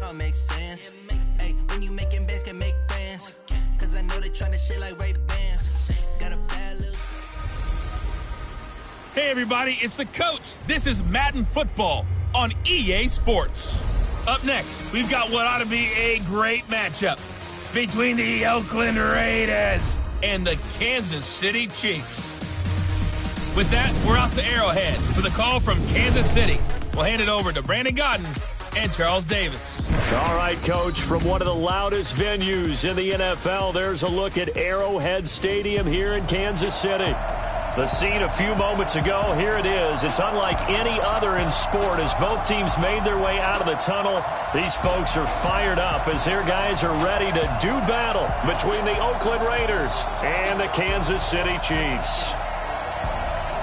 all makes sense. Hey, when you making bands, can make fans. Cause I know they tryna shit like Ray-Bans. Got a bad little... Hey everybody, it's the coach. This is Madden Football on EA Sports. Up next, we've got what ought to be a great matchup between the Oakland Raiders and the Kansas City Chiefs. With that, we're out to Arrowhead for the call from Kansas City. We'll hand it over to Brandon Godden and Charles Davis. All right, Coach, from one of the loudest venues in the NFL, there's a look at Arrowhead Stadium here in Kansas City. The scene a few moments ago, here it is. It's unlike any other in sport as both teams made their way out of the tunnel. These folks are fired up as their guys are ready to do battle between the Oakland Raiders and the Kansas City Chiefs.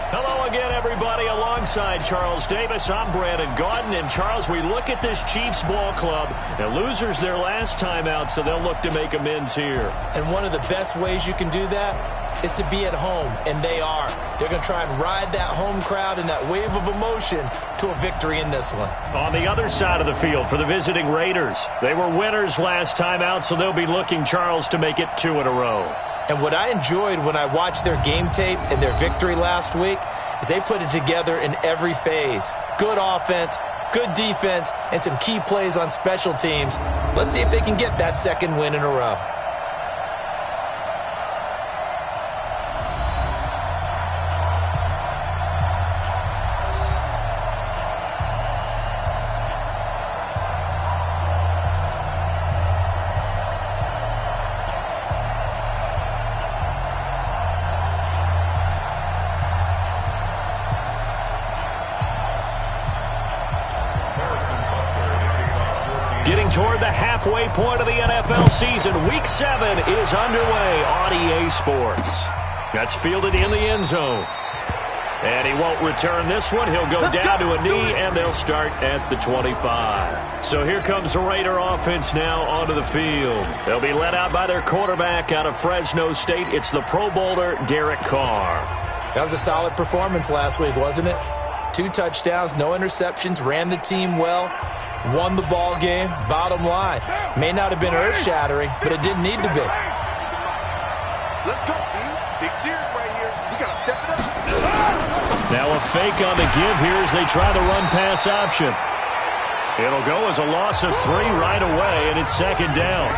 Hello again, everybody. Alongside Charles Davis, I'm Brandon Godden. And, Charles, we look at this Chiefs ball club, and losers their last time out, so they'll look to make amends here. And one of the best ways you can do that is to be at home, and they are. They're going to try and ride that home crowd and that wave of emotion to a victory in this one. On the other side of the field for the visiting Raiders, they were winners last time out, so they'll be looking, Charles, to make it 2 in a row. And what I enjoyed when I watched their game tape and their victory last week is they put it together in every phase. Good offense, good defense, and some key plays on special teams. Let's see if they can get that second win in a row. Getting toward the halfway point of the NFL season, Week 7 is underway on EA Sports. That's fielded in the end zone. And he won't return this one. He'll go down to a knee, and they'll start at the 25. So here comes the Raider offense now onto the field. They'll be led out by their quarterback out of Fresno State. It's the Pro Bowler, Derek Carr. That was a solid performance last week, wasn't it? 2 touchdowns, no interceptions, ran the team well. Won the ball game, bottom line. May not have been earth-shattering, but it didn't need to be. Let's go, team. Big series right here. We got to step it up. Now a fake on the give here as they try the run-pass option. It'll go as a loss of 3 right away, and it's second down.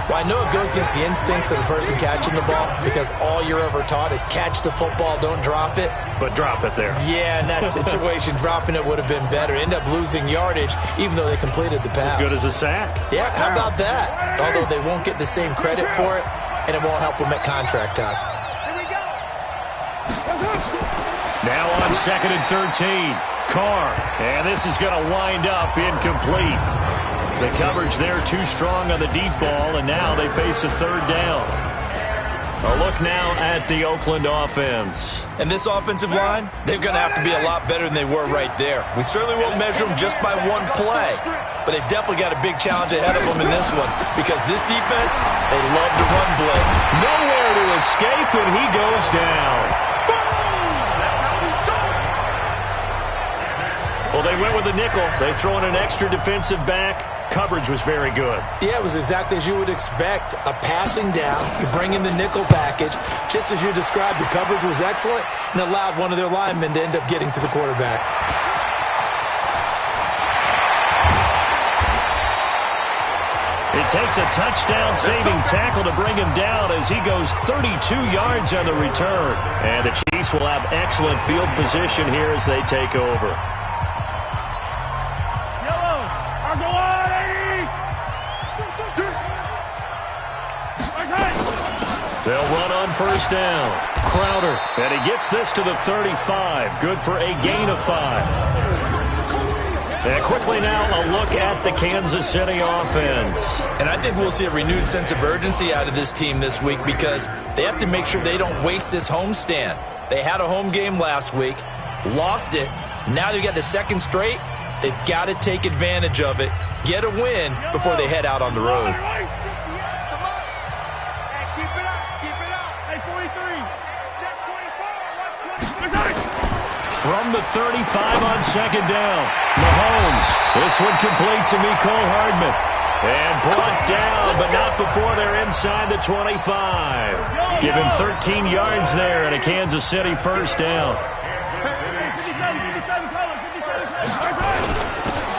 Well, I know it goes against the instincts of the person catching the ball because all you're ever taught is catch the football, don't drop it. But drop it there. Yeah, in that situation, dropping it would have been better. End up losing yardage, even though they completed the pass. As good as a sack. Yeah, how about that? Although they won't get the same credit for it, and it won't help them at contract time. Now on 2nd and 13. Carr. And this is going to wind up incomplete. The coverage there too strong on the deep ball, and now they face a 3rd down. A look now at the Oakland offense. And this offensive line, they're going to have to be a lot better than they were right there. We certainly won't measure them just by one play, but they definitely got a big challenge ahead of them in this one because this defense, they love to run blitz. Nowhere to escape, and he goes down. Well, they went with the nickel. They throw in an extra defensive back. Coverage was very good. Yeah, it was exactly as you would expect. A passing down, you bring in the nickel package. Just as you described, the coverage was excellent and allowed one of their linemen to end up getting to the quarterback. It takes a touchdown-saving tackle to bring him down as he goes 32 yards on the return. And the Chiefs will have excellent field position here as they take over. They'll run on 1st down. Crowder, and he gets this to the 35. Good for a gain of 5. And quickly now, a look at the Kansas City offense. And I think we'll see a renewed sense of urgency out of this team this week because they have to make sure they don't waste this homestand. They had a home game last week, lost it. Now they've got the 2nd straight. They've got to take advantage of it, get a win before they head out on the road. from the 35 on second down. Mahomes. This one complete to Mecole Hardman. And brought down, but not before they're inside the 25. Give him 13 yards there and a Kansas City first down.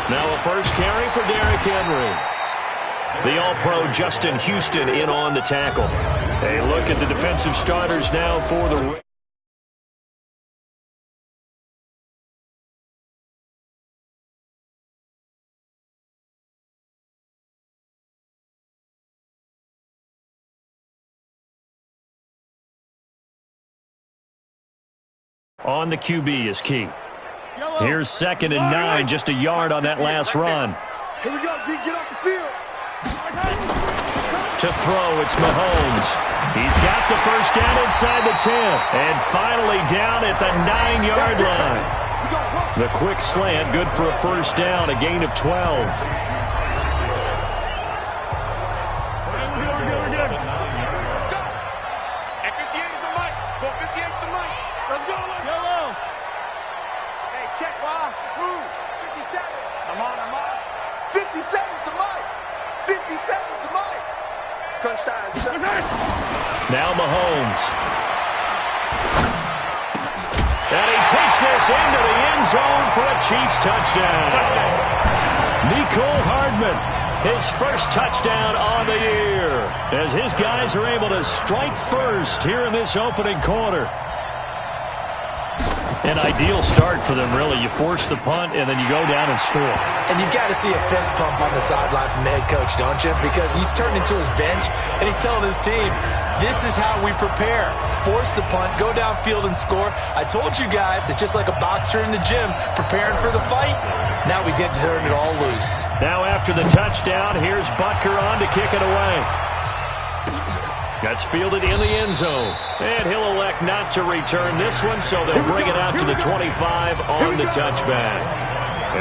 Now a first carry for Derrick Henry. The All-Pro Justin Houston in on the tackle. A look at the defensive starters now for the... On the QB is key. Here's 2nd and 9, just a yard on that last run. Here we go, G. Get off the field. To throw, it's Mahomes. He's got the first down inside the 10. And finally down at the 9-yard line. The quick slant, good for a first down, a gain of 12. Now Mahomes. And he takes this into the end zone for a Chiefs touchdown. Mecole Hardman, his first touchdown on the year, as his guys are able to strike first here in this opening quarter. An ideal start for them, really. You force the punt, and then you go down and score. And you've got to see a fist pump on the sideline from the head coach, don't you? Because he's turned into his bench, and he's telling his team, this is how we prepare. Force the punt, go downfield and score. I told you guys, it's just like a boxer in the gym preparing for the fight. Now we get to turn it all loose. Now after the touchdown, here's Butker on to kick it away. That's fielded in the end zone. And he'll elect not to return this one, so they'll bring it out to the 25 on the touchback.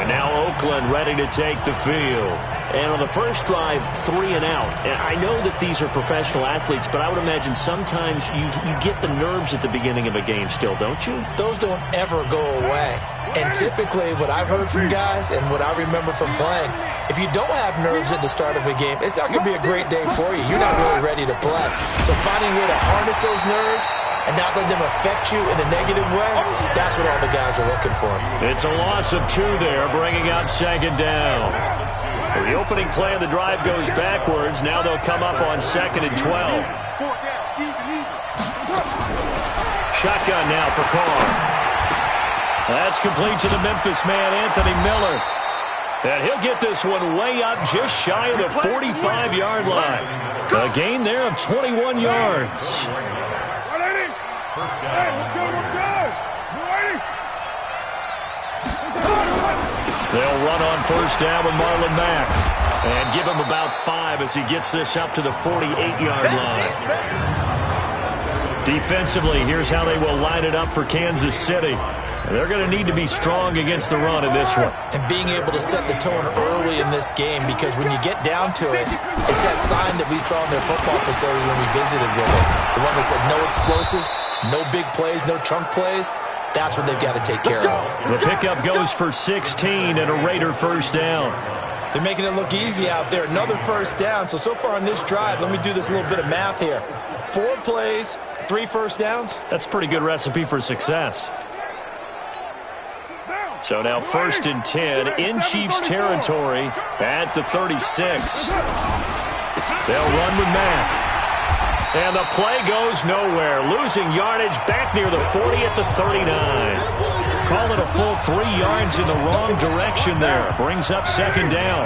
And now Oakland ready to take the field. And on the first drive, 3 and out. And I know that these are professional athletes, but I would imagine sometimes you get the nerves at the beginning of a game still, don't you? Those don't ever go away. And typically what I've heard from guys and what I remember from playing, if you don't have nerves at the start of a game, it's not going to be a great day for you. You're not really ready to play. So finding a way to harness those nerves and not let them affect you in a negative way, that's what all the guys are looking for. It's a loss of 2 there, bringing up 2nd down. The opening play of the drive goes backwards. Now they'll come up on 2nd and 12. Shotgun now for Carr. That's complete to the Memphis man, Anthony Miller. And he'll get this one way up just shy of the 45-yard line. A gain there of 21 yards. They'll run on first down with Marlon Mack. And give him about 5 as he gets this up to the 48-yard line. Defensively, here's how they will line it up for Kansas City. They're going to need to be strong against the run in this one. And being able to set the tone early in this game, because when you get down to it, it's that sign that we saw in their football facility when we visited with it. The one that said no explosives, no big plays, no chunk plays. That's what they've got to take care of. The pickup goes for 16 and a Raider first down. They're making it look easy out there. Another first down. So far on this drive, let me do this little bit of math here. 4 plays, 3 first downs. That's a pretty good recipe for success. So now 1st and 10 in Chiefs territory at the 36. They'll run with Mack. And the play goes nowhere. Losing yardage back near the 40 at the 39. Call it a full 3 yards in the wrong direction there. Brings up 2nd down.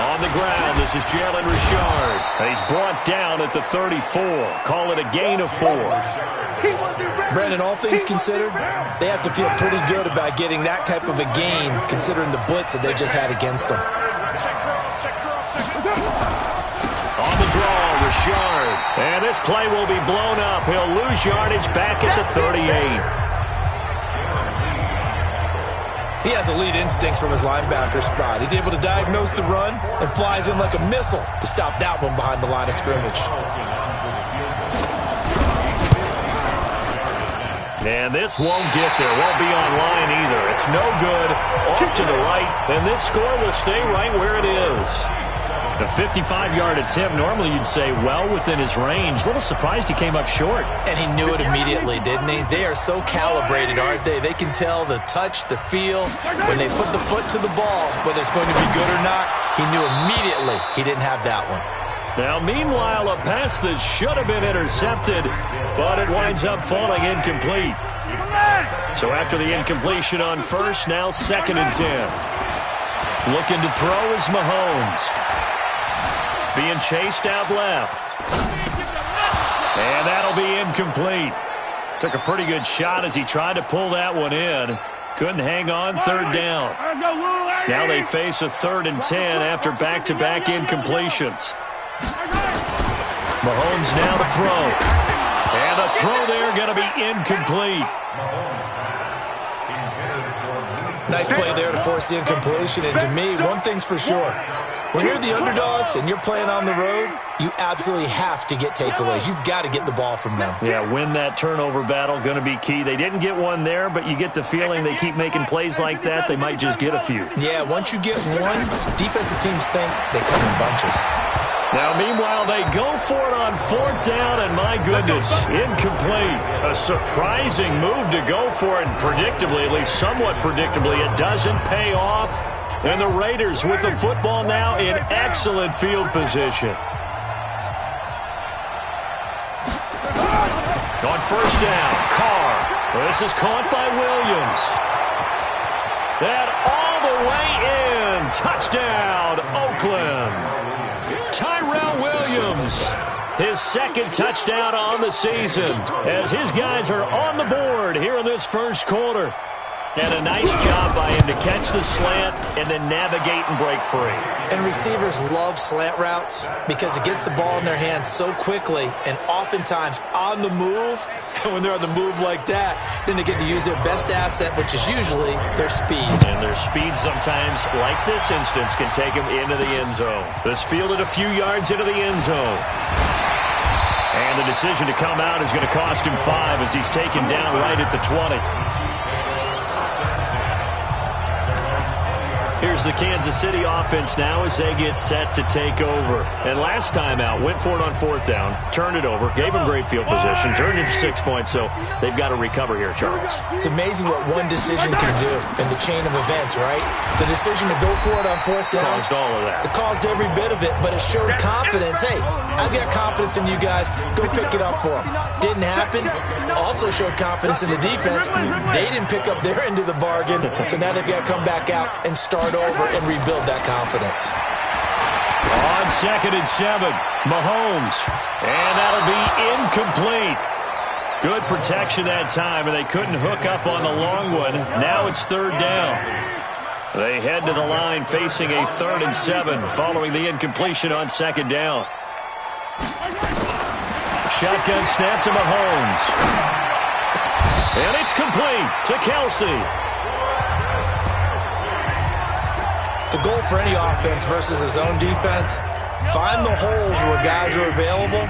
On the ground, this is Jalen Richard. He's brought down at the 34. Call it a gain of 4. Brandon, all things considered, they have to feel pretty good about getting that type of a gain, considering the blitz that they just had against them. On the draw, Richard. And this play will be blown up. He'll lose yardage back at the 38. He has elite instincts from his linebacker spot. He's able to diagnose the run and flies in like a missile to stop that one behind the line of scrimmage. And this won't get there. Won't be online either. It's no good. Off to the right. And this score will stay right where it is. A 55-yard attempt. Normally you'd say well within his range. A little surprised he came up short. And he knew it immediately, didn't he? They are so calibrated, aren't they? They can tell the touch, the feel. When they put the foot to the ball, whether it's going to be good or not, he knew immediately he didn't have that one. Now, meanwhile, a pass that should have been intercepted, but it winds up falling incomplete. So after the incompletion on first, now 2nd and 10. Looking to throw is Mahomes. Being chased out left. And that'll be incomplete. Took a pretty good shot as he tried to pull that one in. Couldn't hang on, 3rd down. Now they face a 3rd and 10 after back-to-back incompletions. Mahomes now to throw. And the throw there going to be incomplete. Nice play there to force the incompletion. And to me, one thing's for sure. When you're the underdogs and you're playing on the road, you absolutely have to get takeaways. You've got to get the ball from them. Yeah, win that turnover battle, going to be key. They didn't get one there, but you get the feeling they keep making plays like that, they might just get a few. Yeah, once you get one, defensive teams think they come in bunches. Now, meanwhile, they go for it on 4th down, and my goodness, incomplete. A surprising move to go for it, and predictably, at least somewhat predictably, it doesn't pay off. And the Raiders with the football now in excellent field position. On 1st down, Carr. This is caught by Williams. And all the way in. Touchdown, Oakland. Tyrell Williams, his 2nd touchdown on the season, as his guys are on the board here in this 1st quarter. And a nice job by him to catch the slant and then navigate and break free. And receivers love slant routes because it gets the ball in their hands so quickly and oftentimes on the move. And when they're on the move like that, then they get to use their best asset, which is usually their speed. And their speed sometimes, like this instance, can take them into the end zone. This fielded a few yards into the end zone. And the decision to come out is going to cost him 5 as he's taken down right at the 20. Here's the Kansas City offense now as they get set to take over. And last time out, went for it on 4th down, turned it over, gave them great field position, turned it to 6 points, so they've got to recover here, Charles. It's amazing what one decision can do in the chain of events, right? The decision to go for it on 4th down. Caused all of that. It caused every bit of it, but it showed confidence. Hey, I've got confidence in you guys. Go pick it up for them. Didn't happen. Also showed confidence in the defense. They didn't pick up their end of the bargain, so now they've got to come back out and start over and rebuild that confidence. On 2nd and 7, Mahomes. And that'll be incomplete. Good protection that time, and they couldn't hook up on the long one. Now it's 3rd down. They head to the line facing a 3rd and 7 following the incompletion on 2nd down. Shotgun snap to Mahomes. And it's complete to Kelsey. The goal for any offense versus his own defense, find the holes where guys are available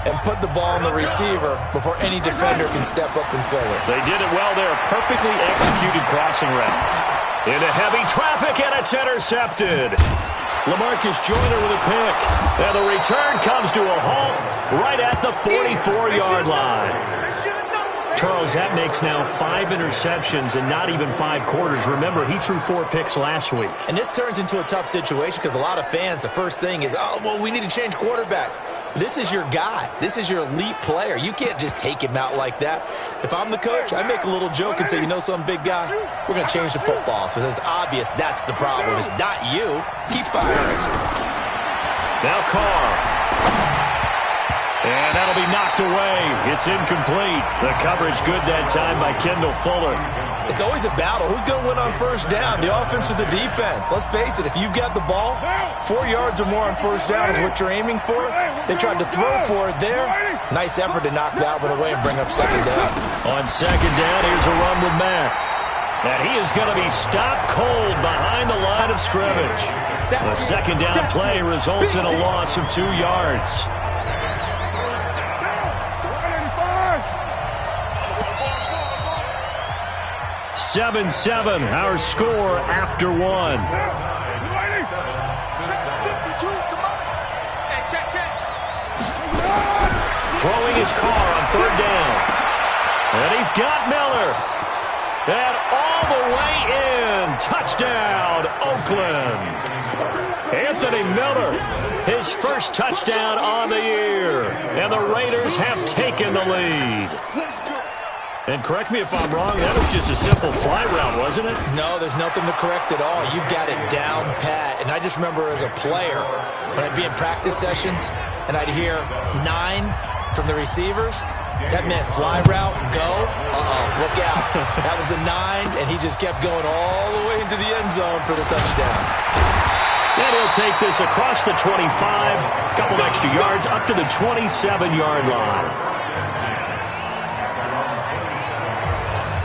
and put the ball on the receiver before any defender can step up and fill it. They did it well there. Perfectly executed crossing route. Into heavy traffic, and it's intercepted. LaMarcus Joyner with a pick. And the return comes to a halt right at the 44-yard line. Charles, that makes now 5 interceptions and not even 5 quarters. Remember, he threw 4 picks last week. And this turns into a tough situation because a lot of fans, the first thing is, oh, well, we need to change quarterbacks. This is your guy. This is your elite player. You can't just take him out like that. If I'm the coach, I make a little joke and say, you know some big guy, we're going to change the football. So it's obvious that's the problem. It's not you. Keep firing. Now Carr. And that'll be knocked away. It's incomplete. The coverage good that time by Kendall Fuller. It's always a battle. Who's going to win on 1st down, the offense or the defense? Let's face it, if you've got the ball, 4 yards or more on 1st down is what you're aiming for. They tried to throw for it there. Nice effort to knock that one away and bring up 2nd down. On 2nd down, here's a run with Mack. And he is going to be stopped cold behind the line of scrimmage. The second down play results in a loss of 2 yards. 7-7, our score after 1. Throwing his car on 3rd down. And he's got Miller. And all the way in. Touchdown, Oakland. Anthony Miller, his first touchdown on the year. And the Raiders have taken the lead. And correct me if I'm wrong, that was just a simple fly route, wasn't it? No, there's nothing to correct at all. You've got it down pat. And I just remember as a player, when I'd be in practice sessions, and I'd hear 9 from the receivers, that meant fly route, go, look out. That was the 9, and he just kept going all the way into the end zone for the touchdown. And he'll take this across the 25, a couple extra yards, up to the 27-yard line.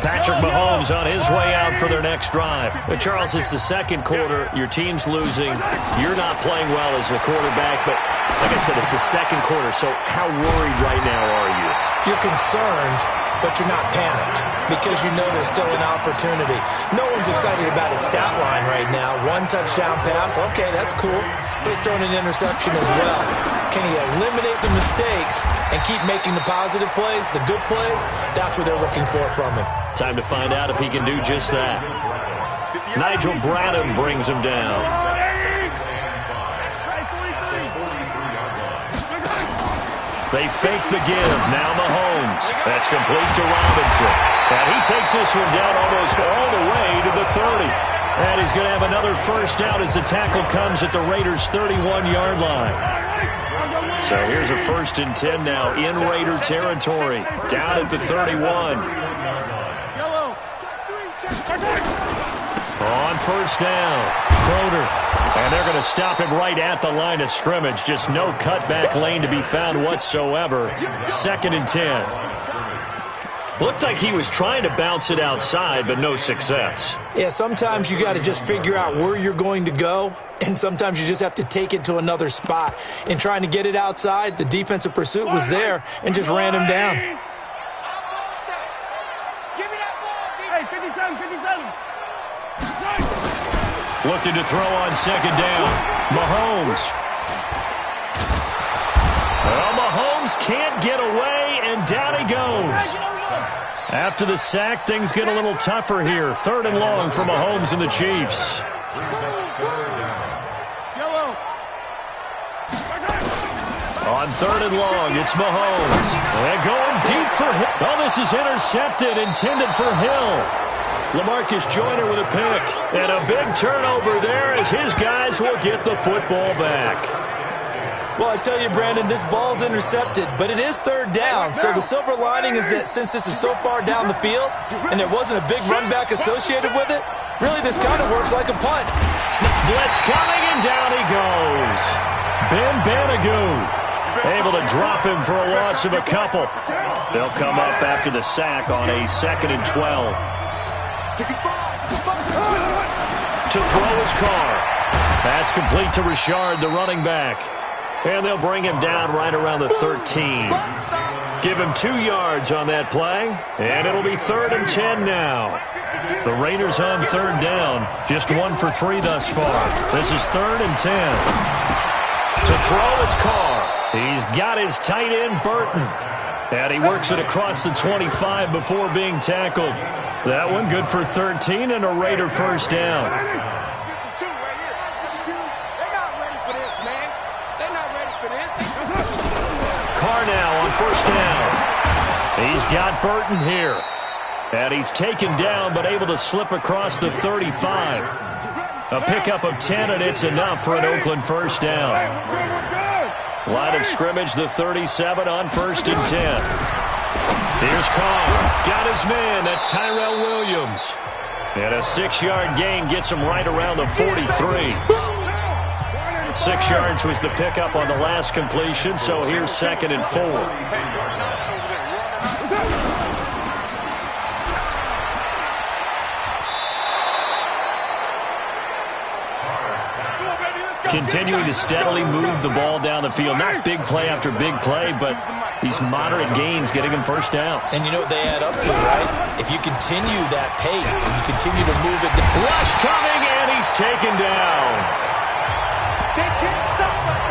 Patrick Mahomes on his way out for their next drive. But Charles, it's the second quarter. Your team's losing. You're not playing well as the quarterback. But like I said, it's the second quarter. So how worried right now are you? You're concerned, but you're not panicked because you know there's still an opportunity. No one's excited about his stat line right now. 1 touchdown pass. Okay, that's cool. But he's throwing an interception as well. Can he eliminate the mistakes and keep making the positive plays, the good plays? That's what they're looking for from him. Time to find out if he can do just that. Nigel Bradham brings him down. They fake the give. Now Mahomes. That's complete to Robinson. And he takes this one down almost all the way to the 30. And he's going to have another first down as the tackle comes at the Raiders' 31-yard line. So here's a 1st and 10 now in Raider territory. Down at the 31. On first down, Croner. And they're going to stop him right at the line of scrimmage. Just no cutback lane to be found whatsoever. 2nd and 10. Looked like he was trying to bounce it outside, but no success. Yeah, sometimes you got to just figure out where you're going to go, and sometimes you just have to take it to another spot. In trying to get it outside, the defensive pursuit was there and just ran him down. Looking to throw on 2nd down. Mahomes. Well, Mahomes can't get away, and down he goes. After the sack, things get a little tougher here. 3rd and long for Mahomes and the Chiefs. On 3rd and long, it's Mahomes. And going deep for Hill. Oh, this is intercepted, intended for Hill. LaMarcus Joyner with a pick. And a big turnover there as his guys will get the football back. Well, I tell you, Brandon, this ball's intercepted, but it is 3rd down. So the silver lining is that since this is so far down the field and there wasn't a big run back associated with it, really this kind of works like a punt. Blitz coming, and down he goes. Ben Banagoo able to drop him for a loss of a couple. They'll come up after the sack on a 2nd and 12. To throw his car. That's complete to Richard, the running back. And they'll bring him down right around the 13. Give him 2 yards on that play. And it'll be 3rd and 10 now. The Raiders on 3rd down. Just 1 for 3 thus far. This is 3rd and 10. To throw, it's Carr. He's got his tight end, Burton. And he works it across the 25 before being tackled. That one good for 13 and a Raider first down. Carr now on first down. He's got Burton here. And he's taken down but able to slip across the 35. A pickup of 10, and it's enough for an Oakland first down. Line of scrimmage, the 37 on 1st and 10. Here's Carr. Got his man. That's Tyrell Williams. And a 6-yard gain gets him right around the 43. 6 yards was the pickup on the last completion, so here's 2nd and 4. Continuing to steadily move the ball down the field. Not big play after big play, but these moderate gains getting him first downs. And you know what they add up to, right? If you continue that pace and you continue to move it. Rush coming, and he's taken down. They can't stop us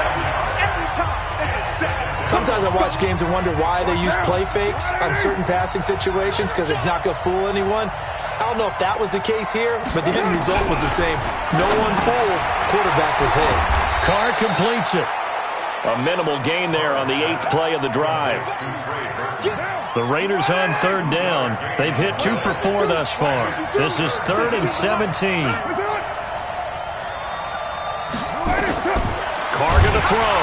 every time. It's a sack. Sometimes I watch games and wonder why they use play fakes on certain passing situations because it's not going to fool anyone. I don't know if that was the case here, but the end result was the same. No one fooled. Quarterback was hit. Carr completes it. A minimal gain there on the 8th play of the drive. The Raiders on third down. They've hit 2 for 4 thus far. This is 3rd and 17. Carr going to throw.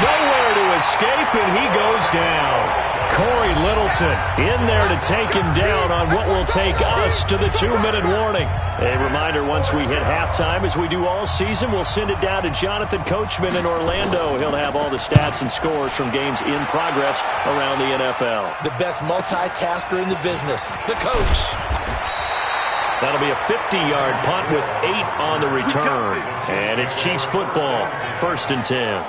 Nowhere to escape, and he goes down. Corey Littleton in there to take him down on what will take us to the 2-minute warning. A reminder, once we hit halftime, as we do all season, we'll send it down to Jonathan Coachman in Orlando. He'll have all the stats and scores from games in progress around the NFL. The best multitasker in the business, the coach. That'll be a 50-yard punt with 8 on the return. And it's Chiefs football, 1st and 10.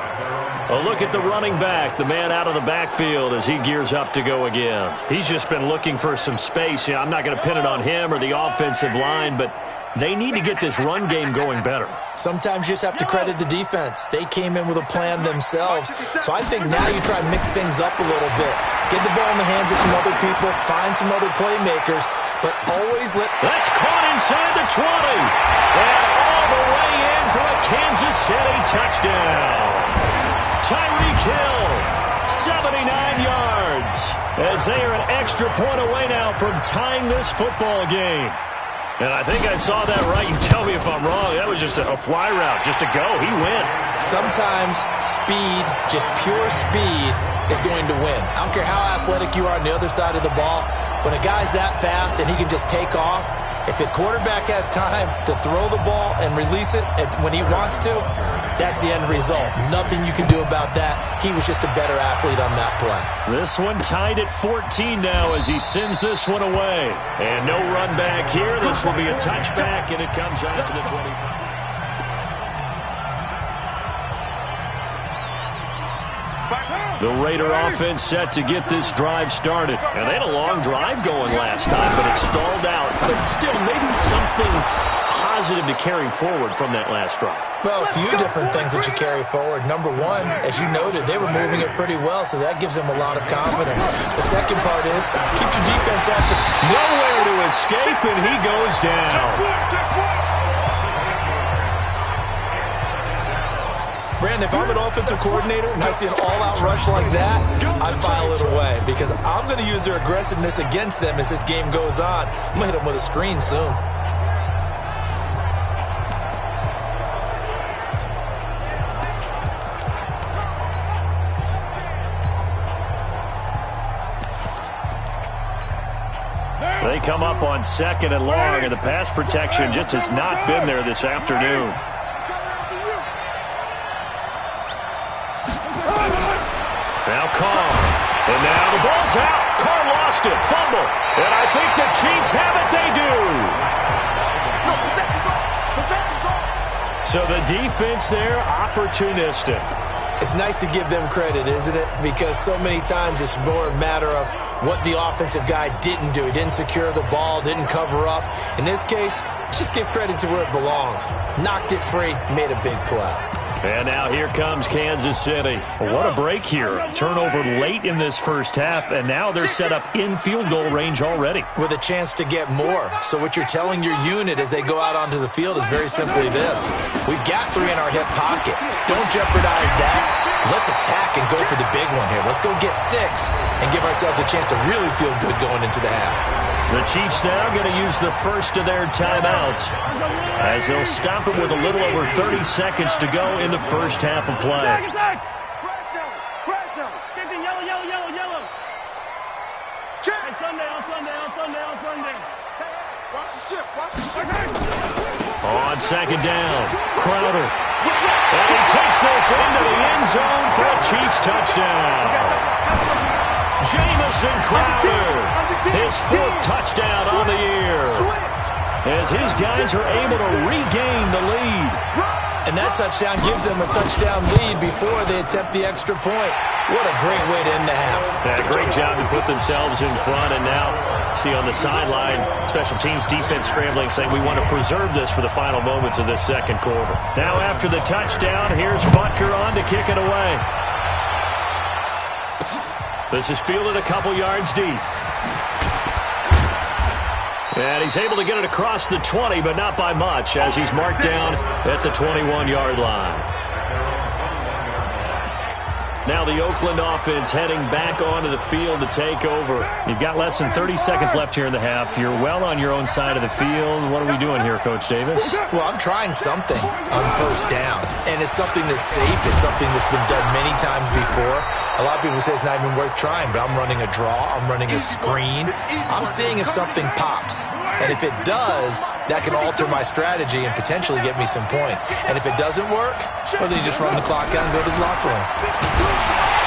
A look at the running back, the man out of the backfield as he gears up to go again. He's just been looking for some space. Yeah, I'm not going to pin it on him or the offensive line, but they need to get this run game going better. Sometimes you just have to credit the defense. They came in with a plan themselves. So I think now you try to mix things up a little bit. Get the ball in the hands of some other people, find some other playmakers, but always let... That's caught inside the 20. And all the way in for a Kansas City touchdown. Tyreek Hill, 79 yards, as they are an extra point away now from tying this football game. And I think I saw that right. You tell me if I'm wrong. That was just a fly route, just to go. He went. Sometimes speed, just pure speed, is going to win. I don't care how athletic you are on the other side of the ball. When a guy's that fast and he can just take off, if a quarterback has time to throw the ball and release it when he wants to, that's the end result. Nothing you can do about that. He was just a better athlete on that play. This one tied at 14 now as he sends this one away. And no run back here. This will be a touchback, and it comes out to the 20. The Raider offense set to get this drive started. And they had a long drive going last time, but it stalled out. But still, maybe something positive to carry forward from that last drive. Well, a few different things that you carry forward. Number one, as you noted, they were moving it pretty well, so that gives them a lot of confidence. The second part is, keep your defense active. Nowhere to escape, and he goes down. Brandon, if I'm an offensive coordinator and I see an all-out rush like that, I file it away because I'm going to use their aggressiveness against them as this game goes on. I'm going to hit them with a screen soon. They come up on 2nd and long, and the pass protection just has not been there this afternoon. Now Carr. And now the ball's out. Carr lost it. Fumble. And I think the Chiefs have it. They do. So the defense there, opportunistic. It's nice to give them credit, isn't it? Because so many times it's more a matter of what the offensive guy didn't do. He didn't secure the ball, didn't cover up. In this case, let's just give credit to where it belongs. Knocked it free, made a big play. And now here comes Kansas City. What a break here. Turnover late in this first half, and now they're set up in field goal range already. With a chance to get more. So what you're telling your unit as they go out onto the field is very simply this. We've got 3 in our hip pocket. Don't jeopardize that. Let's attack and go for the big one here. Let's go get 6 and give ourselves a chance to really feel good going into the half. The Chiefs now going to use the first of their timeouts as they'll stop it with a little over 30 seconds to go in the first half of play. On 2nd down, Crowder. And he takes this into the end zone for a Chiefs touchdown. Jamison Crowder, his 4th touchdown on the year, as his guys are able to regain the lead. And that touchdown gives them a touchdown lead before they attempt the extra point. What a great way to end the half. Yeah, great job to put themselves in front. And now, see on the sideline, special teams defense scrambling, saying we want to preserve this for the final moments of this second quarter. Now after the touchdown, here's Butker on to kick it away. This is fielded a couple yards deep. And he's able to get it across the 20, but not by much, as he's marked down at the 21-yard line. Now the Oakland offense heading back onto the field to take over. You've got less than 30 seconds left here in the half. You're well on your own side of the field. What are we doing here, Coach Davis? Well, I'm trying something on first down, and it's something that's safe. It's something that's been done many times before. A lot of people say it's not even worth trying, but I'm running a draw. I'm running a screen. I'm seeing if something pops. And if it does, that can alter my strategy and potentially get me some points. And if it doesn't work, well, then you just run the clock out and go to the locker room.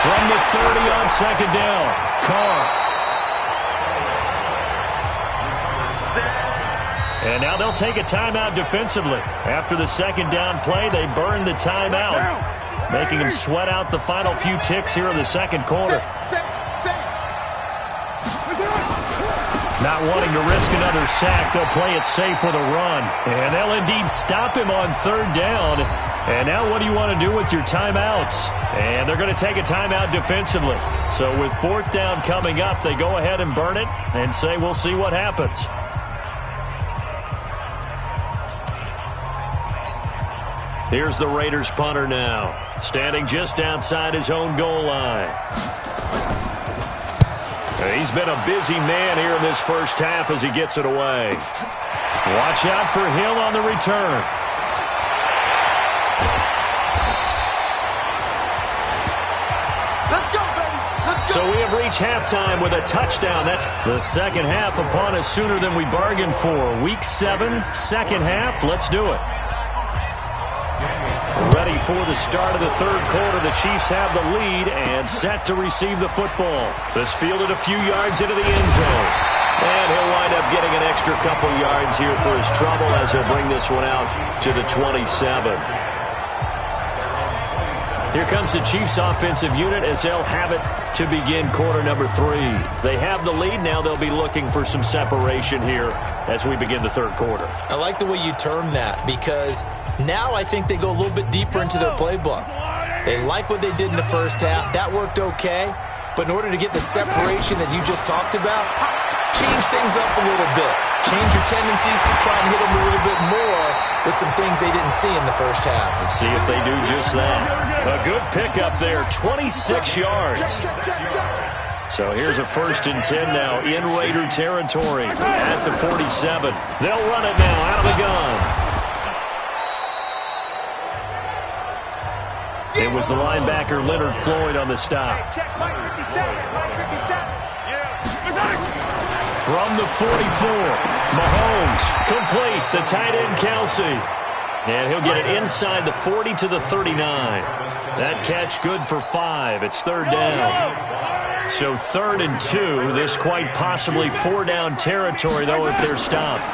From the 30 on second down, Carr. And now they'll take a timeout defensively. After the second down play, they burn the timeout, making them sweat out the final few ticks here in the second quarter. Not wanting to risk another sack, they'll play it safe with a run. And they'll indeed stop him on third down. And now what do you want to do with your timeouts? And they're going to take a timeout defensively. So with fourth down coming up, they go ahead and burn it and say we'll see what happens. Here's the Raiders punter now, standing just outside his own goal line. He's been a busy man here in this first half as he gets it away. Watch out for Hill on the return. Let's go, baby. Let's go. So we have reached halftime with a touchdown. That's the second half upon us sooner than we bargained for. Week 7, second half. Let's do it. Ready for the start of the third quarter. The Chiefs have the lead and set to receive the football. This fielded a few yards into the end zone. And he'll wind up getting an extra couple yards here for his trouble as he'll bring this one out to the 27. Here comes the Chiefs offensive unit as they'll have it to begin quarter number 3. They have the lead. Now they'll be looking for some separation here as we begin the third quarter. I like the way you term that because now I think they go a little bit deeper into their playbook. They like what they did in the first half. That worked okay. But in order to get the separation that you just talked about, change things up a little bit. Change your tendencies, try and hit them a little bit more with some things they didn't see in the first half. Let's see if they do just that. A good pickup there, 26 yards. So here's a 1st and 10 now in Raider territory at the 47. They'll run it now out of the gun. It was the linebacker Leonard Floyd on the stop. Check Mike 57. Mike 57. From the 44, Mahomes, complete, the tight end Kelsey. And he'll get it inside the 40 to the 39. That catch good for 5. It's third down. So 3rd and 2, this quite possibly 4-down territory, though, if they're stopped.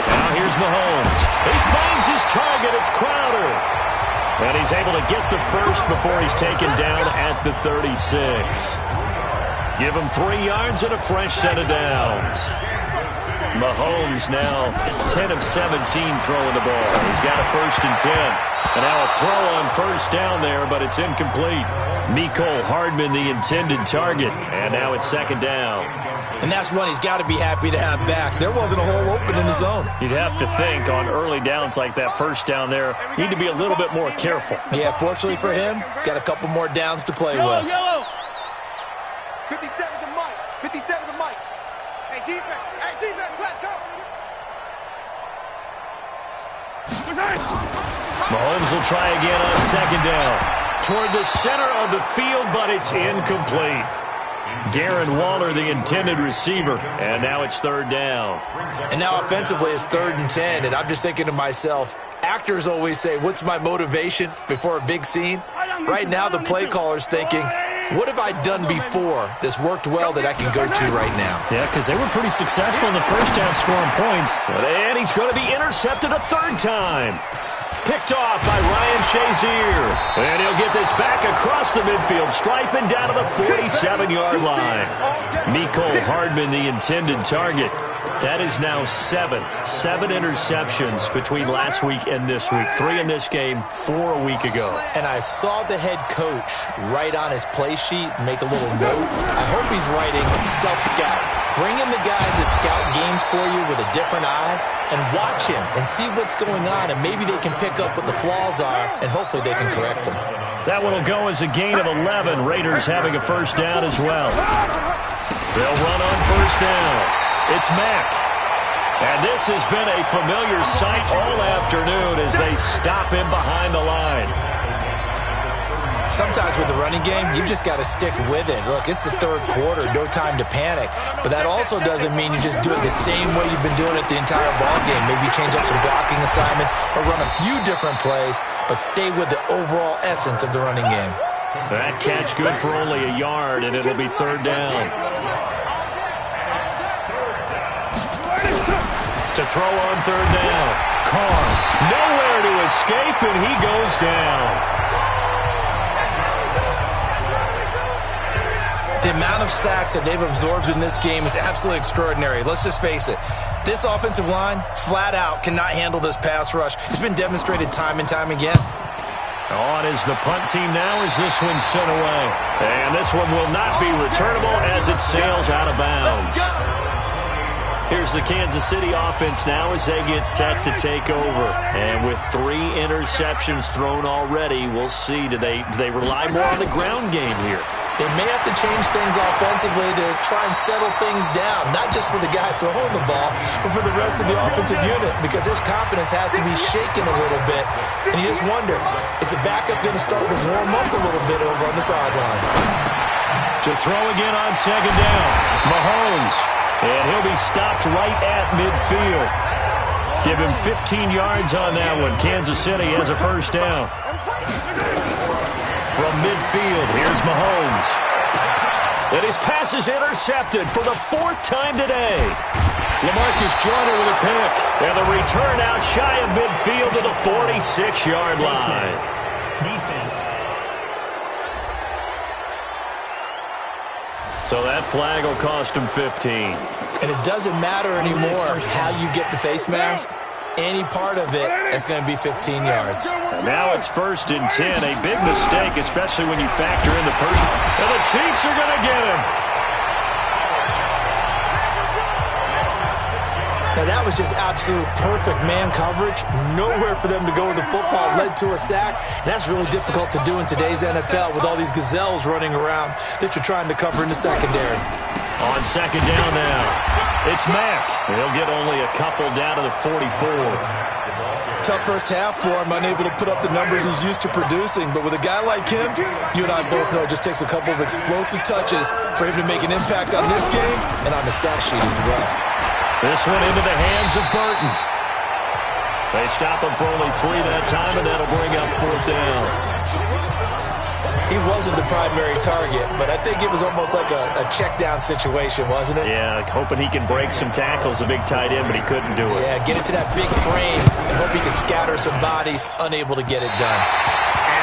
Now here's Mahomes. He finds his target. It's Crowder. And he's able to get the first before he's taken down at the 36. Give him 3 yards and a fresh set of downs. Mahomes now 10 of 17 throwing the ball. He's got a 1st and 10. And now a throw on first down there, but it's incomplete. Mecole Hardman, the intended target. And now it's 2nd down. And that's one he's got to be happy to have back. There wasn't a hole open in the zone. You'd have to think on early downs like that first down there, need to be a little bit more careful. Yeah, fortunately for him, got a couple more downs to play with. 57 to Mike. 57 to Mike. Hey, defense. Hey, defense, let's go. Mahomes will try again on 2nd down. Toward the center of the field, but it's incomplete. Darren Waller, the intended receiver, and now it's 3rd down. And now offensively it's 3rd and 10, and I'm just thinking to myself, actors always say, what's my motivation before a big scene? Right now the play caller's thinking, what have I done before that's worked well that I can go to right now? Yeah, because they were pretty successful in the first half scoring points. And he's going to be intercepted a 3rd time. picked off by Ryan Shazier. And he'll get this back across the midfield stripe and down to the 47-yard line. Mecole Hardman, the intended target. That is now seven interceptions between last week and this week. 3 in this game, 4 a week ago. And I saw the head coach write on his play sheet, make a little note. I hope he's writing self-scout. Bring in the guys that scout games for you with a different eye and watch him and see what's going on, and maybe they can pick up what the flaws are, and hopefully they can correct them. That one will go as a gain of 11. Raiders having a first down as well. They'll run on first down. It's Mack. And this has been a familiar sight all afternoon as they stop him behind the line. Sometimes with the running game, you've just got to stick with it. Look, it's the third quarter, no time to panic. But that also doesn't mean you just do it the same way you've been doing it the entire ball game. Maybe change up some blocking assignments or run a few different plays, but stay with the overall essence of the running game. That catch good for only a yard, and it'll be third down. To throw on third down. Carr, nowhere to escape, and he goes down. The amount of sacks that they've absorbed in this game is absolutely extraordinary. Let's just face it. This offensive line, flat out, cannot handle this pass rush. It's been demonstrated time and time again. On is the punt team now as this one's sent away. And this one will not be returnable as it sails out of bounds. Here's the Kansas City offense now as they get set to take over. And with 3 interceptions thrown already, we'll see. Do they rely more on the ground game here? They may have to change things offensively to try and settle things down, not just for the guy throwing the ball, but for the rest of the offensive unit, because their confidence has to be shaken a little bit. And you just wonder, is the backup going to start to warm up a little bit over on the sideline? To throw again on second down, Mahomes. And he'll be stopped right at midfield. Give him 15 yards on that one. Kansas City has a first down. From midfield, here's Mahomes. And his pass is intercepted for the 4th time today. LaMarcus Joyner with a pick. And the return out shy of midfield to the 46-yard line. Defense. So that flag will cost him 15. And it doesn't matter anymore how you get the face mask. Any part of it is going to be 15 yards. And now it's 1st and 10. A big mistake, especially when you factor in the person. And the Chiefs are going to get him. Now that was just absolute perfect man coverage. Nowhere for them to go with the football. Led to a sack. And that's really difficult to do in today's NFL with all these gazelles running around that you're trying to cover in the secondary. On second down now, it's Mack. He'll get only a couple down to the 44. Tough first half for him, unable to put up the numbers he's used to producing. But with a guy like him, you and I both know it just takes a couple of explosive touches for him to make an impact on this game and on the stat sheet as well. This one into the hands of Burton. They stop him for only 3 that time, and that'll bring up 4th down. He wasn't the primary target, but I think it was almost like a check-down situation, wasn't it? Yeah, hoping he can break some tackles, a big tight end, but he couldn't do it. Yeah, get into that big frame and hope he can scatter some bodies, unable to get it done.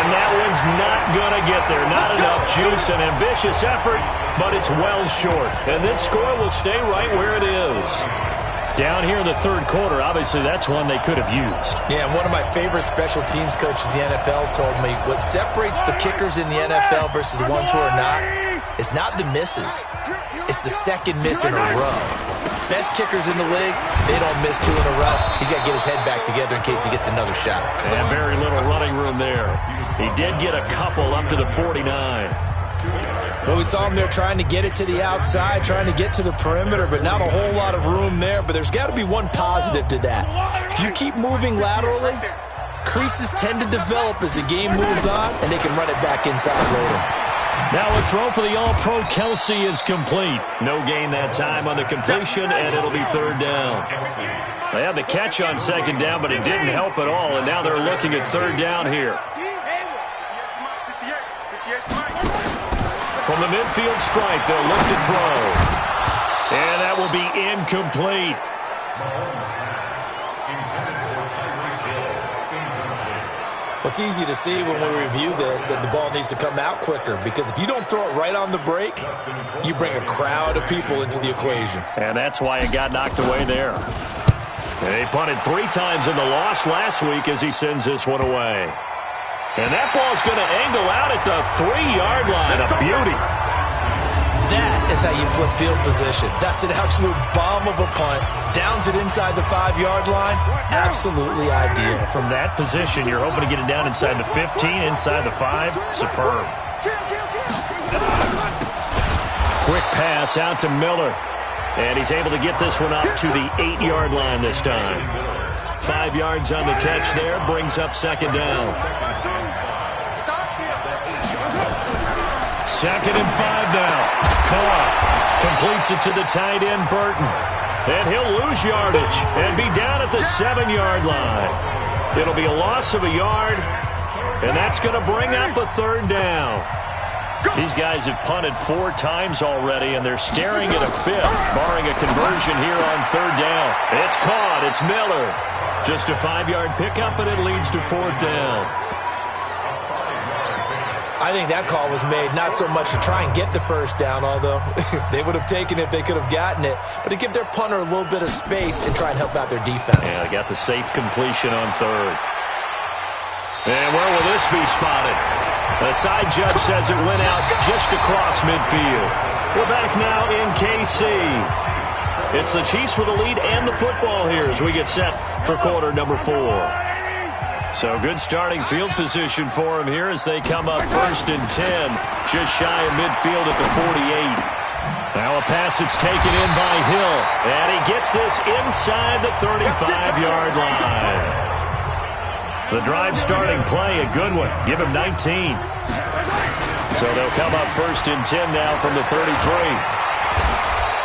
And that one's not going to get there. Not enough juice, an ambitious effort, but it's well short. And this score will stay right where it is. Down here in the third quarter, obviously that's one they could have used. Yeah, one of my favorite special teams coaches in the NFL told me what separates the kickers in the NFL versus the ones who are not is not the misses. It's the second miss in a row. Best kickers in the league, they don't miss 2 in a row. He's got to get his head back together in case he gets another shot. And very little running room there. He did get a couple up to the 49. Well, we saw him there trying to get it to the outside, trying to get to the perimeter, but not a whole lot of room there. But there's got to be one positive to that. If you keep moving laterally, creases tend to develop as the game moves on, and they can run it back inside later. Now a throw for the All-Pro Kelsey is complete. No gain that time on the completion, and it'll be third down. They had the catch on second down, but it didn't help at all, and now they're looking at third down here. From the midfield stripe, they'll look to throw. And that will be incomplete. Well, it's easy to see when we review this that the ball needs to come out quicker, because if you don't throw it right on the break, you bring a crowd of people into the equation. And that's why it got knocked away there. And he punted 3 times in the loss last week as he sends this one away. And that ball's going to angle out at the 3-yard line. A beauty. That is how you flip field position. That's an absolute bomb of a punt. Downs it inside the 5-yard line. Absolutely ideal. From that position, you're hoping to get it down inside the 15, inside the 5. Superb. Quick pass out to Miller. And he's able to get this one up to the 8-yard line this time. 5 yards on the catch there. Brings up second down. 2nd and 5 now. Caught. Completes it to the tight end, Burton. And he'll lose yardage and be down at the 7-yard line. It'll be a loss of a yard, and that's going to bring up a 3rd down. These guys have punted 4 times already, and they're staring at a 5th, barring a conversion here on 3rd down. It's caught. It's Miller. Just a 5-yard pickup, and it leads to 4th down. I think that call was made not so much to try and get the 1st down, although they would have taken it if they could have gotten it, but to give their punter a little bit of space and try and help out their defense. Yeah, they got the safe completion on 3rd. And where will this be spotted? The side judge says it went out just across midfield. We're back now in KC. It's the Chiefs with the lead and the football here as we get set for quarter number 4. So good starting field position for them here as they come up 1st and 10, just shy of midfield at the 48. Now a pass that's taken in by Hill, and he gets this inside the 35-yard line. The drive starting play, a good one. Give him 19. So they'll come up 1st and 10 now from the 33.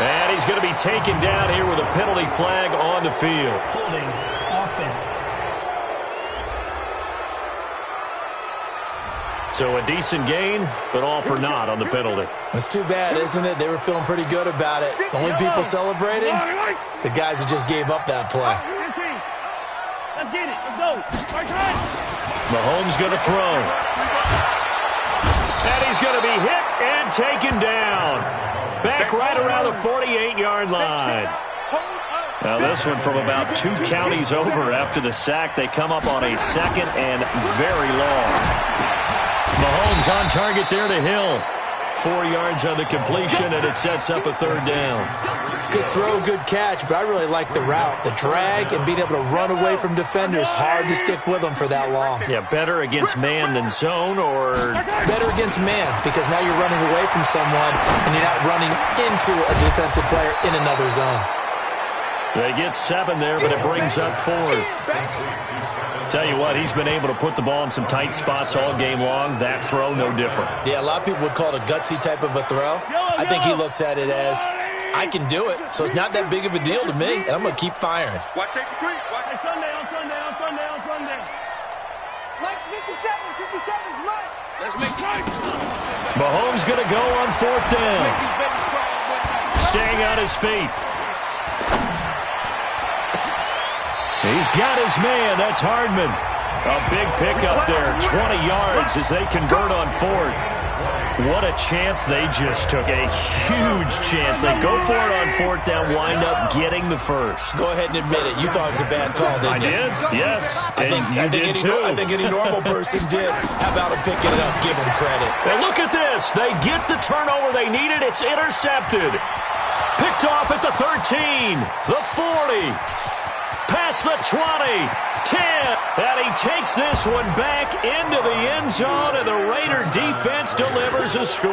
And he's going to be taken down here with a penalty flag on the field. Holding offense. So a decent gain, but all for naught on the penalty. That's too bad, isn't it? They were feeling pretty good about it. The only people celebrating, the guys who just gave up that play. Let's get it. Let's go. Mahomes going to throw. And he's going to be hit and taken down. Back right around the 48-yard line. Now this one from about 2 counties over after the sack. They come up on a 2nd and very long. Mahomes on target there to Hill. 4 yards on the completion, and it sets up a 3rd down. Good throw, good catch, but I really like the route. The drag and being able to run away from defenders, hard to stick with them for that long. Yeah, better against man than zone, or? Better against man, because now you're running away from someone, and you're not running into a defensive player in another zone. They get 7 there, but it brings up 4th. Tell you what, he's been able to put the ball in some tight spots all game long. That throw, no different. Yeah, a lot of people would call it a gutsy type of a throw. I think he looks at it as, I can do it, so it's not that big of a deal to me, and I'm going to keep firing. Watch safety 3. Watch Hey, Sunday. Mike's 57's Mike. Let's make Mike. Mahomes going to go on 4th down. Staying on his feet. He's got his man. That's Hardman. A big pickup there. 20 yards as they convert on 4th. What a chance they just took. A huge chance. They go for it on 4th down, wind up getting the 1st. Go ahead and admit it. You thought it was a bad call, didn't you? I did, yes. I think any normal person did. How about him picking it up? Give him credit. And look at this. They get the turnover they needed. It's intercepted. Picked off at the 13, the 40. Past the 20, 10, and he takes this one back into the end zone, and the Raider defense delivers a score.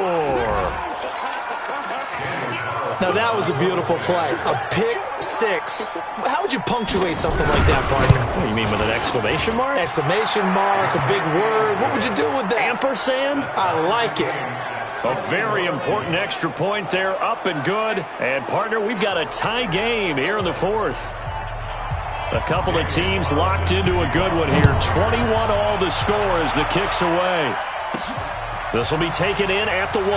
Now, that was a beautiful play. A pick 6. How would you punctuate something like that, partner? What do you mean, with an exclamation mark? Exclamation mark, a big word. What would you do with that? Ampersand? I like it. A very important extra point there, up and good. And, partner, we've got a tie game here in the 4th. A couple of teams locked into a good one here. 21 all the score as the kick's away. This will be taken in at the 1.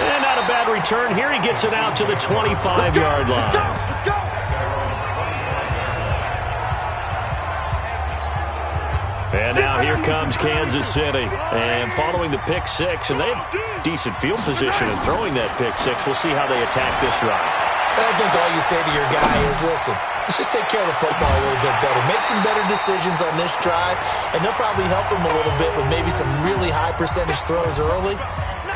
And not a bad return here. He gets it out to the 25-yard line. And now here comes Kansas City. And following the pick six, and they have decent field position in throwing that pick six. We'll see how they attack this drive. I think all you say to your guy is, listen, let's just take care of the football a little bit better. Make some better decisions on this drive, and they'll probably help him a little bit with maybe some really high percentage throws early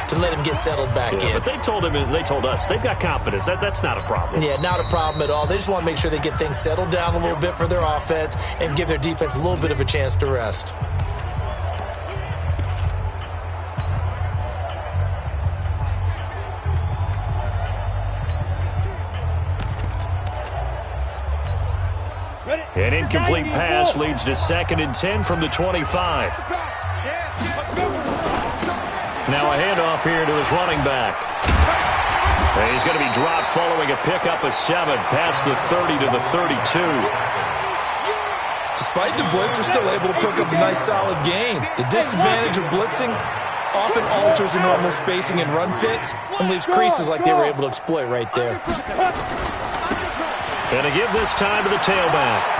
to let him get settled back in. But they told him, and they told us, they've got confidence. That's not a problem. Yeah, not a problem at all. They just want to make sure they get things settled down a little bit for their offense and give their defense a little bit of a chance to rest. An incomplete pass leads to 2nd and 10 from the 25. Now a handoff here to his running back. And he's going to be dropped following a pickup of 7 past the 30 to the 32. Despite the blitz, they're still able to pick up a nice solid gain. The disadvantage of blitzing often alters the normal spacing and run fits and leaves creases like they were able to exploit right there. And to give this time to the tailback.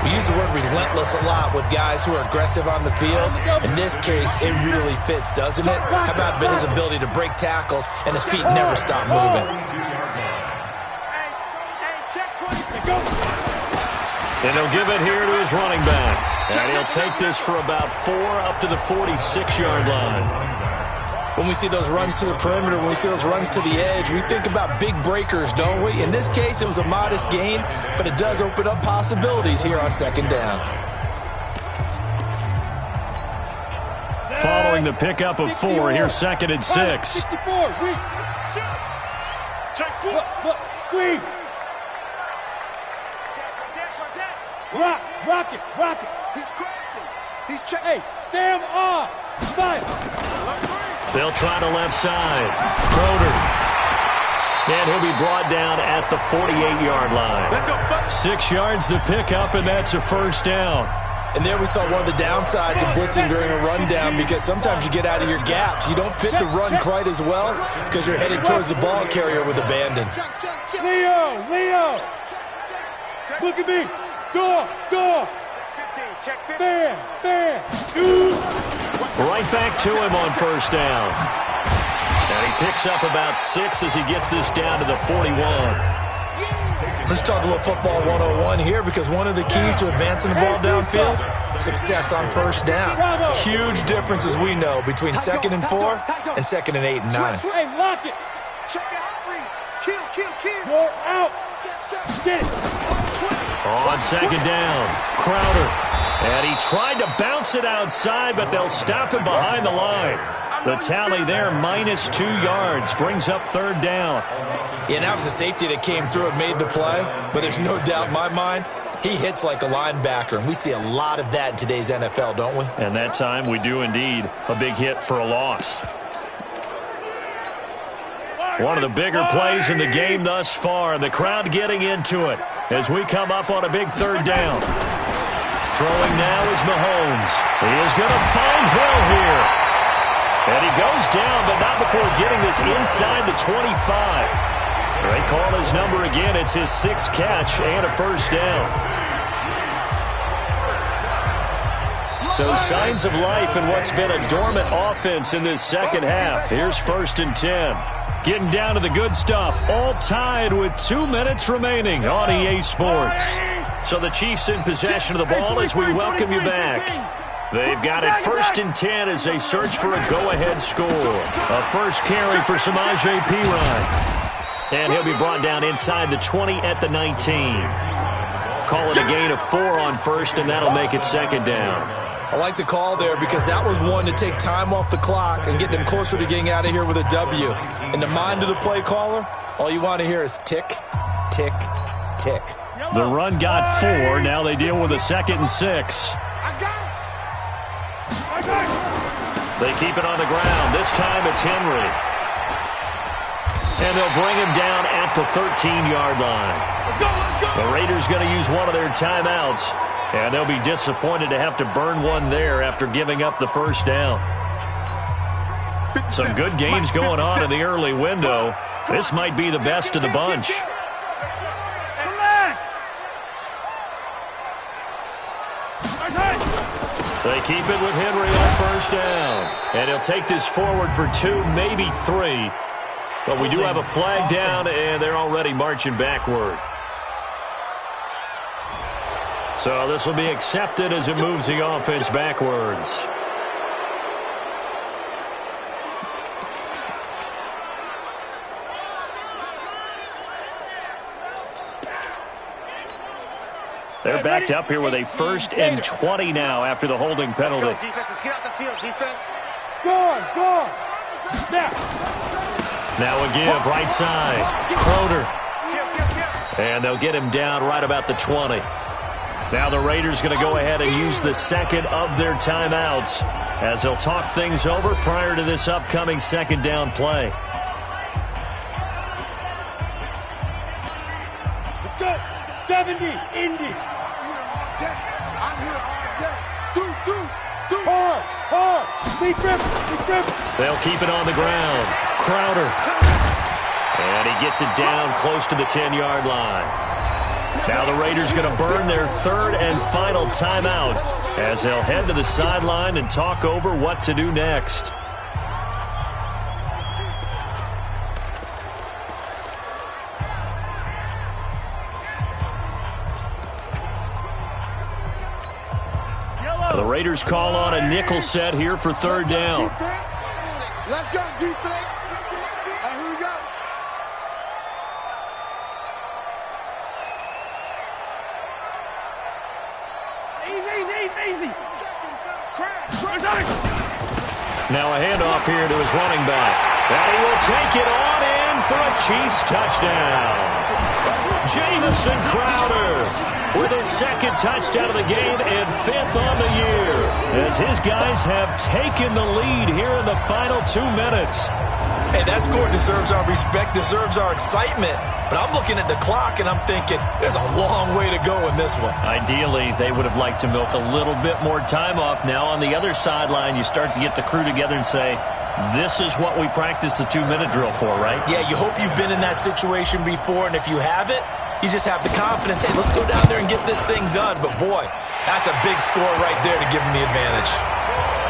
We use the word relentless a lot with guys who are aggressive on the field. In this case, it really fits, doesn't it? How about his ability to break tackles and his feet never stop moving? And he'll give it here to his running back. And he'll take this for about 4 up to the 46-yard line. When we see those runs to the perimeter, when we see those runs to the edge, we think about big breakers, don't we? In this case, it was a modest gain, but it does open up possibilities here on 2nd down. Following the pickup of 4, here's 2nd and 6. Squeeze. Rock it. He's crossing. He's checking. Hey, Sam off. Fight. They'll try to left side. Crowder. And he'll be brought down at the 48-yard line. 6 yards the pickup, and that's a 1st down. And there we saw one of the downsides of blitzing during a rundown, because sometimes you get out of your gaps. You don't fit the run quite as well because you're headed towards the ball carrier with abandon. Leo. Look at me. Door. Fair. Shoot. Right back to him on 1st down. And he picks up about 6 as he gets this down to the 41. Let's talk a little football 101 here, because one of the keys to advancing the ball downfield, success on 1st down. Huge difference, as we know, between 2nd and 4 and 2nd and 8 and 9. Hey, lock it. Check it out, Reed. Kill. Go out. Get it. On 2nd down, Crowder. And he tried to bounce it outside, but they'll stop him behind the line. The tally there, -2 yards, brings up 3rd down. Yeah, that was a safety that came through and made the play, but there's no doubt in my mind, he hits like a linebacker, and we see a lot of that in today's NFL, don't we? And that time we do indeed. A big hit for a loss. One of the bigger plays in the game thus far, and the crowd getting into it as we come up on a big 3rd down. Throwing now is Mahomes. He is going to find Hill here. And he goes down, but not before getting this inside the 25. They call his number again. It's his 6th catch and a 1st down. So signs of life in what's been a dormant offense in this 2nd half. Here's 1st and 10. Getting down to the good stuff. All tied with 2 minutes remaining on EA Sports. So the Chiefs in possession of the ball as we welcome you back. They've got it 1st and 10 as they search for a go-ahead score. A first carry for Samaje Perine. And he'll be brought down inside the 20 at the 19. Call it a gain of 4 on 1st, and that'll make it 2nd down. I like the call there, because that was one to take time off the clock and get them closer to getting out of here with a W. In the mind of the play caller, all you want to hear is tick, tick, tick. The run got 4. Now they deal with a 2nd and 6. They keep it on the ground. This time it's Henry. And they'll bring him down at the 13-yard line. The Raiders going to use one of their timeouts. And they'll be disappointed to have to burn one there after giving up the 1st down. Some good games going on in the early window. This might be the best of the bunch. They keep it with Henry on first down. And he'll take this forward for 2, maybe 3. But we do have a flag down, and they're already marching backward. So this will be accepted as it moves the offense backwards. They're backed up here with a 1st and 20 now after the holding penalty. Let's go, defense. Let's get out the field, defense. Go on, go on. Now a give, right side. Crowder. And they'll get him down right about the 20. Now the Raiders going to go ahead and use the second of their timeouts as they'll talk things over prior to this upcoming second down play. Let's go. 70, Indy. I'm here all day. Do. Hard. Big grip. They'll keep it on the ground. Crowder. And he gets it down close to the 10-yard line. Now the Raiders going to burn their 3rd and final timeout as they'll head to the sideline and talk over what to do next. The Raiders call on a nickel set here for 3rd down. Defense. Let's go, defense. And here we go. Easy. Now a handoff here to his running back. And he will take it on in for a Chiefs touchdown. Jamison Crowder with his 2nd touchdown of the game and 5th on the year as his guys have taken the lead here in the final 2 minutes. Hey, that score deserves our respect, deserves our excitement. But I'm looking at the clock, and I'm thinking there's a long way to go in this one. Ideally, they would have liked to milk a little bit more time off. Now, on the other sideline, you start to get the crew together and say, this is what we practiced the 2-minute drill for, right? Yeah, you hope you've been in that situation before, and if you haven't, you just have the confidence, hey, let's go down there and get this thing done. But, boy, that's a big score right there to give them the advantage.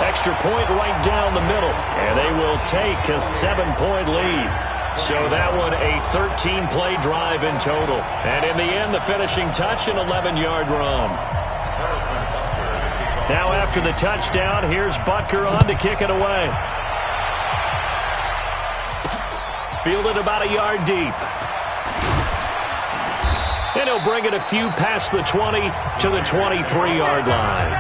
Extra point right down the middle, and they will take a 7-point lead. So that one a 13-play drive in total. And in the end, the finishing touch, an 11-yard run. Now after the touchdown, here's Butker on to kick it away. Fielded about a yard deep. And he'll bring it a few past the 20 to the 23-yard line.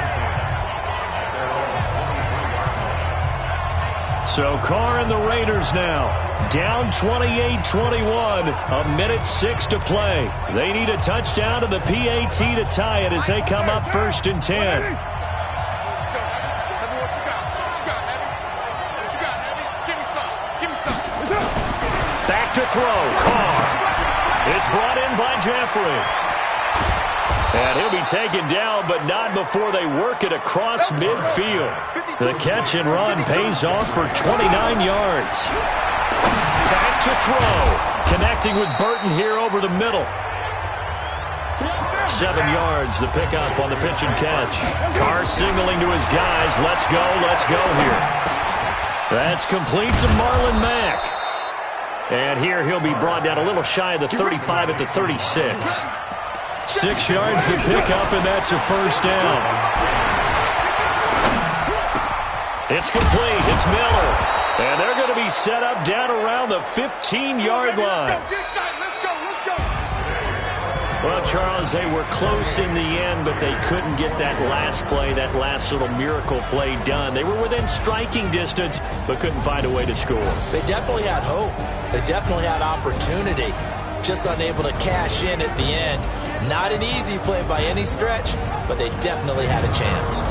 So Carr and the Raiders now down 28-21, a minute 6 to play. They need a touchdown to the PAT to tie it as they come up 1st and 10. Let's go, Heavy. What you got, Heavy? What you got, Heavy? Give me some. Back to throw, Carr. It's brought in by Jeffrey. And he'll be taken down, but not before they work it across midfield. The catch and run pays off for 29 yards. Back to throw. Connecting with Burton here over the middle. 7 yards, the pickup on the pitch and catch. Carr signaling to his guys, let's go here. That's complete to Marlon Mack. And here he'll be brought down a little shy of the 35 at the 36. 6 yards to pick up, and that's a 1st down. It's complete. It's Miller. And they're going to be set up down around the 15-yard line. Well, Charles, they were close in the end, but they couldn't get that last play, that last little miracle play done. They were within striking distance, but couldn't find a way to score. They definitely had hope. They definitely had opportunity. Just unable to cash in at the end. Not an easy play by any stretch, but they definitely had a chance.